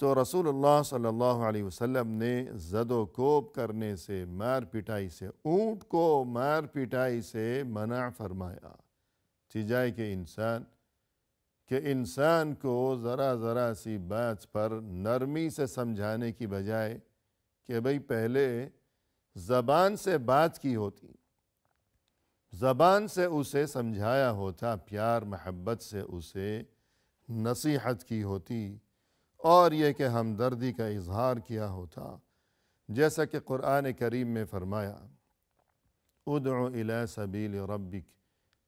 تو رسول اللہ صلی اللہ علیہ وسلم نے زد و کوب کرنے سے، مار پٹائی سے، اونٹ کو مار پٹائی سے منع فرمایا، سجائے کہ انسان کو ذرا ذرا سی بات پر نرمی سے سمجھانے کی بجائے کہ بھئی پہلے زبان سے بات کی ہوتی، زبان سے اسے سمجھایا ہوتا، پیار محبت سے اسے نصیحت کی ہوتی، اور یہ کہ ہمدردی کا اظہار کیا ہوتا، جیسا کہ قرآن کریم میں فرمایا ادع الی سبیل ربک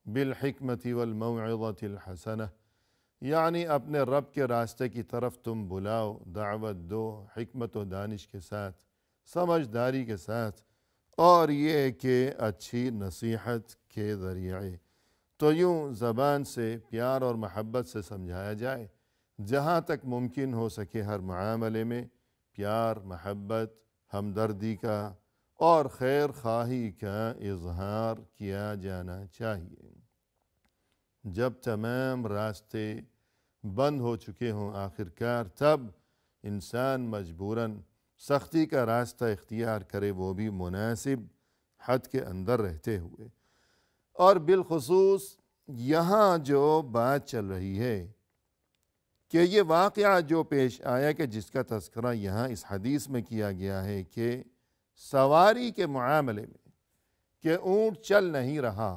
بالحکمت والموعظۃ الحسنہ، یعنی اپنے رب کے راستے کی طرف تم بلاؤ، دعوت دو حکمت و دانش کے ساتھ، سمجھداری کے ساتھ، اور یہ کہ اچھی نصیحت کے ذریعے۔ تو یوں زبان سے پیار اور محبت سے سمجھایا جائے، جہاں تک ممکن ہو سکے ہر معاملے میں پیار، محبت، ہمدردی کا اور خیر خواہی کا اظہار کیا جانا چاہیے۔ جب تمام راستے بند ہو چکے ہوں آخرکار، تب انسان مجبوراً سختی کا راستہ اختیار کرے، وہ بھی مناسب حد کے اندر رہتے ہوئے۔ اور بالخصوص یہاں جو بات چل رہی ہے کہ یہ واقعہ جو پیش آیا کہ جس کا تذکرہ یہاں اس حدیث میں کیا گیا ہے کہ سواری کے معاملے میں کہ اونٹ چل نہیں رہا،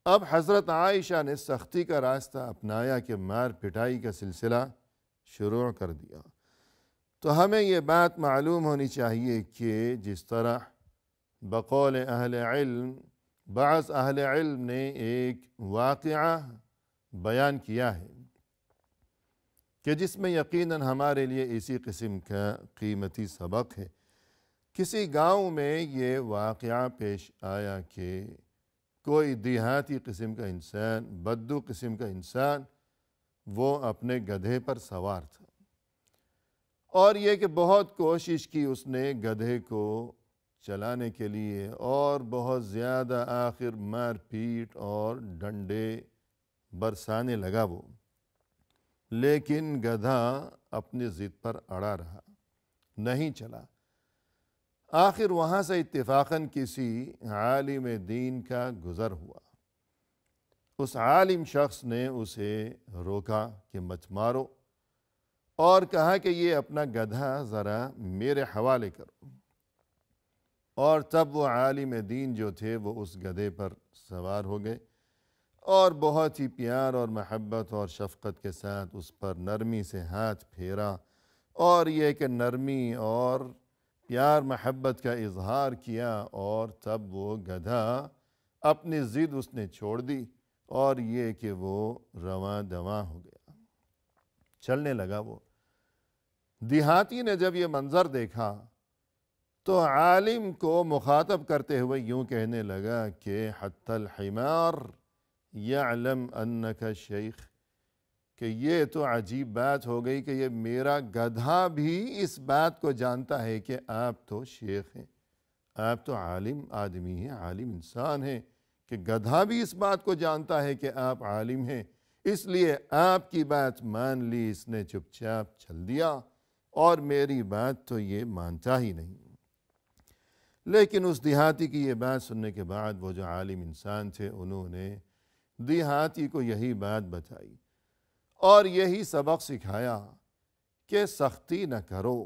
اب حضرت عائشہ نے سختی کا راستہ اپنایا کہ مار پٹائی کا سلسلہ شروع کر دیا۔ تو ہمیں یہ بات معلوم ہونی چاہیے کہ جس طرح بقول اہل علم، بعض اہل علم نے ایک واقعہ بیان کیا ہے کہ جس میں یقیناً ہمارے لیے اسی قسم کا قیمتی سبق ہے۔ کسی گاؤں میں یہ واقعہ پیش آیا کہ کوئی دیہاتی قسم کا انسان، بدو قسم کا انسان، وہ اپنے گدھے پر سوار تھا، اور یہ کہ بہت کوشش کی اس نے گدھے کو چلانے کے لیے، اور بہت زیادہ آخر مار پیٹ اور ڈنڈے برسانے لگا وہ، لیکن گدھا اپنی ضد پر اڑا رہا، نہیں چلا۔ آخر وہاں سے اتفاقاً کسی عالم دین کا گزر ہوا، اس عالم شخص نے اسے روکا کہ مت مارو، اور کہا کہ یہ اپنا گدھا ذرا میرے حوالے کرو، اور تب وہ عالم دین جو تھے وہ اس گدھے پر سوار ہو گئے، اور بہت ہی پیار اور محبت اور شفقت کے ساتھ اس پر نرمی سے ہاتھ پھیرا، اور یہ کہ نرمی اور پیار محبت کا اظہار کیا، اور تب وہ گدھا اپنی ضد اس نے چھوڑ دی، اور یہ کہ وہ رواں دواں ہو گیا، چلنے لگا وہ۔ دیہاتی نے جب یہ منظر دیکھا تو عالم کو مخاطب کرتے ہوئے یوں کہنے لگا کہ حتی الحمار یعلم انک شیخ، کہ یہ تو عجیب بات ہو گئی کہ یہ میرا گدھا بھی اس بات کو جانتا ہے کہ آپ تو شیخ ہیں، آپ تو عالم آدمی ہیں، عالم انسان ہیں، کہ گدھا بھی اس بات کو جانتا ہے کہ آپ عالم ہیں، اس لیے آپ کی بات مان لی اس نے، چپ چاپ چل دیا، اور میری بات تو یہ مانتا ہی نہیں۔ لیکن اس دیہاتی کی یہ بات سننے کے بعد وہ جو عالم انسان تھے انہوں نے دیہاتی کو یہی بات بتائی اور یہی سبق سکھایا کہ سختی نہ کرو،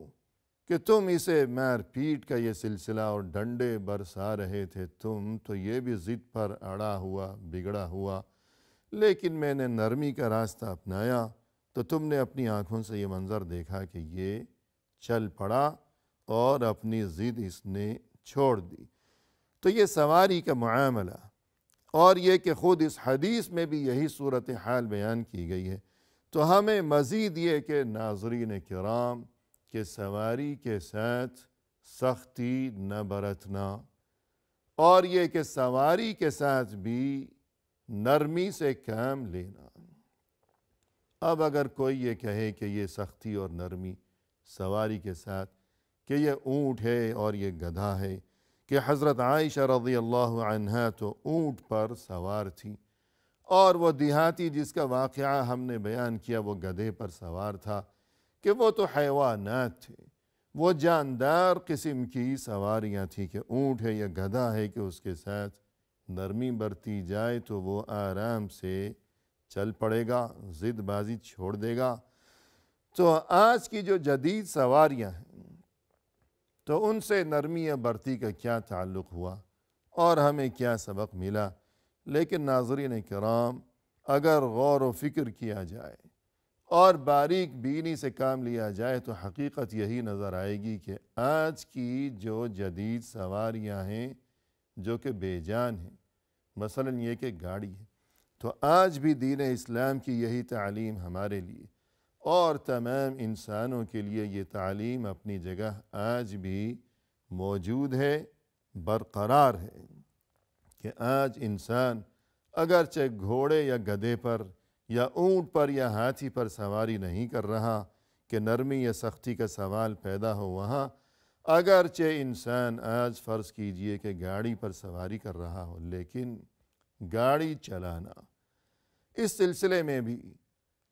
کہ تم اسے مار پیٹ کا یہ سلسلہ اور ڈنڈے برسا رہے تھے، تم تو یہ بھی ضد پر اڑا ہوا بگڑا ہوا، لیکن میں نے نرمی کا راستہ اپنایا تو تم نے اپنی آنکھوں سے یہ منظر دیکھا کہ یہ چل پڑا اور اپنی ضد اس نے چھوڑ دی۔ تو یہ سواری کا معاملہ، اور یہ کہ خود اس حدیث میں بھی یہی صورتحال بیان کی گئی ہے، تو ہمیں مزید یہ کہ ناظرین کرام کہ سواری کے ساتھ سختی نہ برتنا، اور یہ کہ سواری کے ساتھ بھی نرمی سے کام لینا۔ اب اگر کوئی یہ کہے کہ یہ سختی اور نرمی سواری کے ساتھ، کہ یہ اونٹ ہے اور یہ گدھا ہے، کہ حضرت عائشہ رضی اللہ عنہا تو اونٹ پر سوار تھی، اور وہ دیہاتی جس کا واقعہ ہم نے بیان کیا وہ گدھے پر سوار تھا، کہ وہ تو حیوانات تھے، وہ جاندار قسم کی سواریاں تھیں کہ اونٹ ہے یا گدھا ہے کہ اس کے ساتھ نرمی برتی جائے تو وہ آرام سے چل پڑے گا، ضد بازی چھوڑ دے گا۔ تو آج کی جو جدید سواریاں ہیں تو ان سے نرمی یا برتی کا کیا تعلق ہوا اور ہمیں کیا سبق ملا؟ لیکن ناظرین کرام، اگر غور و فکر کیا جائے اور باریک بینی سے کام لیا جائے تو حقیقت یہی نظر آئے گی کہ آج کی جو جدید سواریاں ہیں جو کہ بے جان ہیں، مثلا یہ کہ گاڑی ہے، تو آج بھی دین اسلام کی یہی تعلیم ہمارے لیے اور تمام انسانوں کے لیے یہ تعلیم اپنی جگہ آج بھی موجود ہے، برقرار ہے کہ آج انسان اگرچہ گھوڑے یا گدھے پر یا اونٹ پر یا ہاتھی پر سواری نہیں کر رہا کہ نرمی یا سختی کا سوال پیدا ہو وہاں، اگرچہ انسان آج فرض کیجئے کہ گاڑی پر سواری کر رہا ہو، لیکن گاڑی چلانا اس سلسلے میں بھی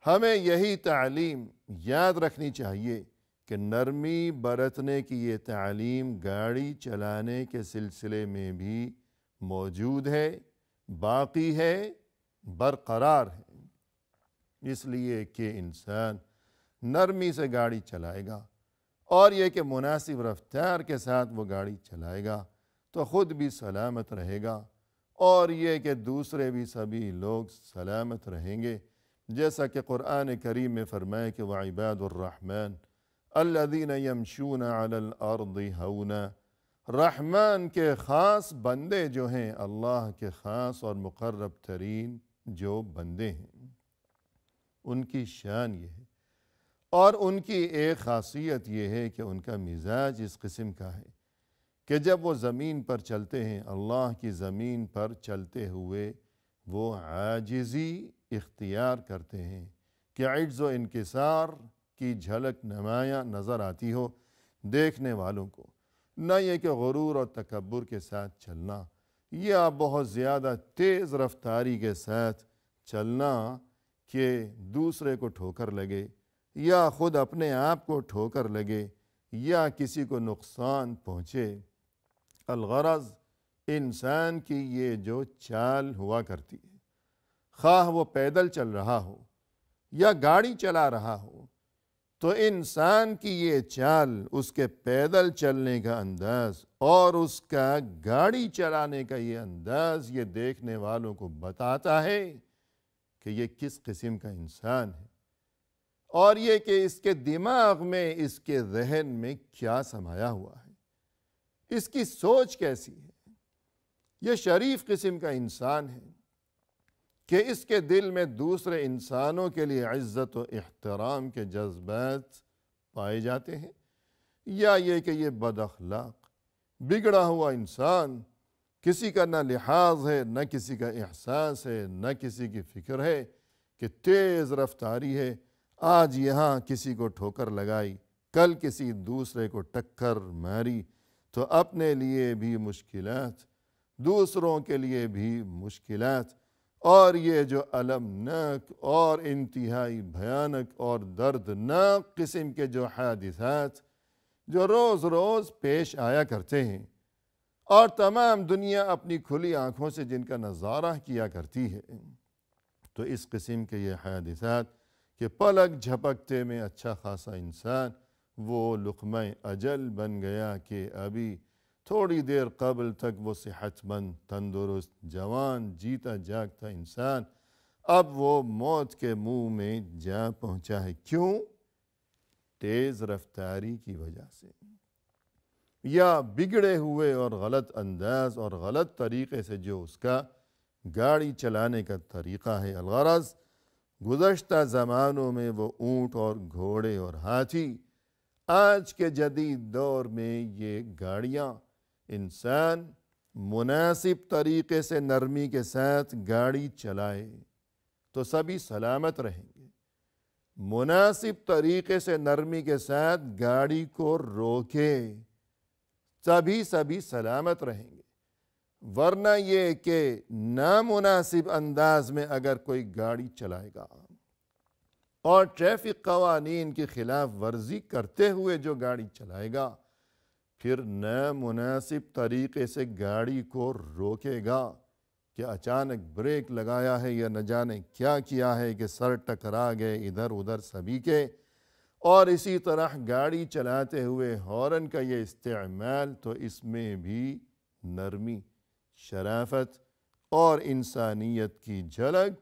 ہمیں یہی تعلیم یاد رکھنی چاہیے کہ نرمی برتنے کی یہ تعلیم گاڑی چلانے کے سلسلے میں بھی موجود ہے، باقی ہے، برقرار ہے۔ اس لیے کہ انسان نرمی سے گاڑی چلائے گا اور یہ کہ مناسب رفتار کے ساتھ وہ گاڑی چلائے گا تو خود بھی سلامت رہے گا اور یہ کہ دوسرے بھی سبھی لوگ سلامت رہیں گے، جیسا کہ قرآن کریم میں فرمائے کہ وَعِبَادُ الرَّحْمَنِ الَّذِينَ يَمْشُونَ عَلَى الْأَرْضِ هَوْنًا، رحمان کے خاص بندے جو ہیں، اللہ کے خاص اور مقرب ترین جو بندے ہیں، ان کی شان یہ ہے اور ان کی ایک خاصیت یہ ہے کہ ان کا مزاج اس قسم کا ہے کہ جب وہ زمین پر چلتے ہیں، اللہ کی زمین پر چلتے ہوئے وہ عاجزی اختیار کرتے ہیں کہ عجز و انکسار کی جھلک نمایاں نظر آتی ہو دیکھنے والوں کو، نہ یہ کہ غرور اور تکبر کے ساتھ چلنا یا بہت زیادہ تیز رفتاری کے ساتھ چلنا کہ دوسرے کو ٹھوکر لگے یا خود اپنے آپ کو ٹھوکر لگے یا کسی کو نقصان پہنچے۔ الغرض انسان کی یہ جو چال ہوا کرتی ہے، خواہ وہ پیدل چل رہا ہو یا گاڑی چلا رہا ہو، تو انسان کی یہ چال، اس کے پیدل چلنے کا انداز اور اس کا گاڑی چلانے کا یہ انداز، یہ دیکھنے والوں کو بتاتا ہے کہ یہ کس قسم کا انسان ہے اور یہ کہ اس کے دماغ میں، اس کے ذہن میں کیا سمایا ہوا ہے، اس کی سوچ کیسی ہے۔ یہ شریف قسم کا انسان ہے کہ اس کے دل میں دوسرے انسانوں کے لیے عزت و احترام کے جذبات پائے جاتے ہیں، یا یہ کہ یہ بد اخلاق، بگڑا ہوا انسان، کسی کا نہ لحاظ ہے، نہ کسی کا احساس ہے، نہ کسی کی فکر ہے کہ تیز رفتاری ہے، آج یہاں کسی کو ٹھوکر لگائی، کل کسی دوسرے کو ٹکر ماری تو اپنے لیے بھی مشکلات، دوسروں کے لیے بھی مشکلات، اور یہ جو المناک اور انتہائی بھیانک اور دردناک قسم کے جو حادثات جو روز روز پیش آیا کرتے ہیں اور تمام دنیا اپنی کھلی آنکھوں سے جن کا نظارہ کیا کرتی ہے، تو اس قسم کے یہ حادثات کہ پلک جھپکتے میں اچھا خاصا انسان وہ لقمہ اجل بن گیا کہ ابھی تھوڑی دیر قبل تک وہ صحت مند، تندرست، جوان، جیتا جاگتا انسان اب وہ موت کے منہ میں جا پہنچا ہے۔ کیوں؟ تیز رفتاری کی وجہ سے، یا بگڑے ہوئے اور غلط انداز اور غلط طریقے سے جو اس کا گاڑی چلانے کا طریقہ ہے۔ الغرض گزشتہ زمانوں میں وہ اونٹ اور گھوڑے اور ہاتھی، آج کے جدید دور میں یہ گاڑیاں، انسان مناسب طریقے سے نرمی کے ساتھ گاڑی چلائے تو سبھی سلامت رہیں گے، مناسب طریقے سے نرمی کے ساتھ گاڑی کو روکے سبھی سلامت رہیں گے، ورنہ یہ کہ نامناسب انداز میں اگر کوئی گاڑی چلائے گا اور ٹریفک قوانین کی خلاف ورزی کرتے ہوئے جو گاڑی چلائے گا، پھر نامناسب طریقے سے گاڑی کو روکے گا کہ اچانک بریک لگایا ہے یا نہ جانے کیا کیا ہے کہ سر ٹکرا گئے ادھر ادھر سبھی کے، اور اسی طرح گاڑی چلاتے ہوئے ہارن کا یہ استعمال، تو اس میں بھی نرمی، شرافت اور انسانیت کی جھلک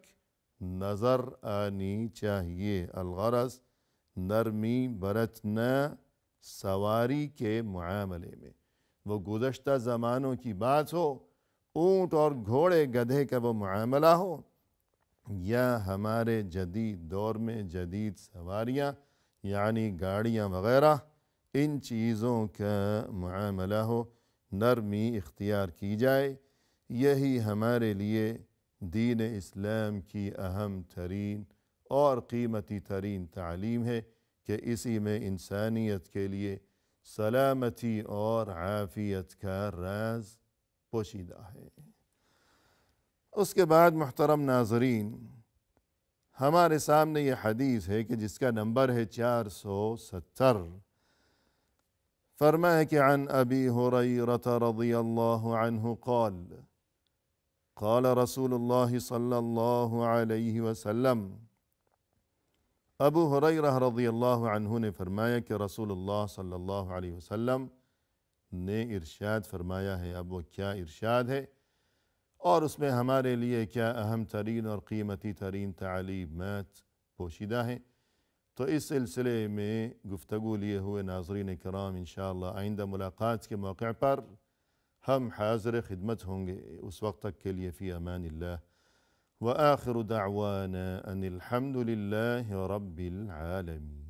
نظر آنی چاہیے۔ الغرض نرمی برتنا سواری کے معاملے میں، وہ گزشتہ زمانوں کی بات ہو، اونٹ اور گھوڑے گدھے کا وہ معاملہ ہو، یا ہمارے جدید دور میں جدید سواریاں یعنی گاڑیاں وغیرہ، ان چیزوں کا معاملہ ہو، نرمی اختیار کی جائے۔ یہی ہمارے لیے دین اسلام کی اہم ترین اور قیمتی ترین تعلیم ہے کہ اسی میں انسانیت کے لیے سلامتی اور عافیت کا راز پوشیدہ ہے۔ اس کے بعد محترم ناظرین، ہمارے سامنے یہ حدیث ہے کہ جس کا نمبر ہے 470۔ فرمایا کہ عن ابی ہریرہ رضی اللہ عنہ قال قال رسول اللہ صلی اللہ علیہ وسلم، ابو ہریرہ رضی اللہ عنہ نے فرمایا کہ رسول اللہ صلی اللہ علیہ وسلم نے ارشاد فرمایا ہے۔ اب وہ کیا ارشاد ہے اور اس میں ہمارے لیے کیا اہم ترین اور قیمتی ترین تعلیمات پوشیدہ ہیں، تو اس سلسلے میں گفتگو لیے ہوئے ناظرین کرام انشاءاللہ آئندہ ملاقات کے موقع پر ہم حاضر خدمت ہوں گے۔ اس وقت تک کے لیے فی امان اللہ، وآخر دعوانا ان الحمد للہ رب العالمین۔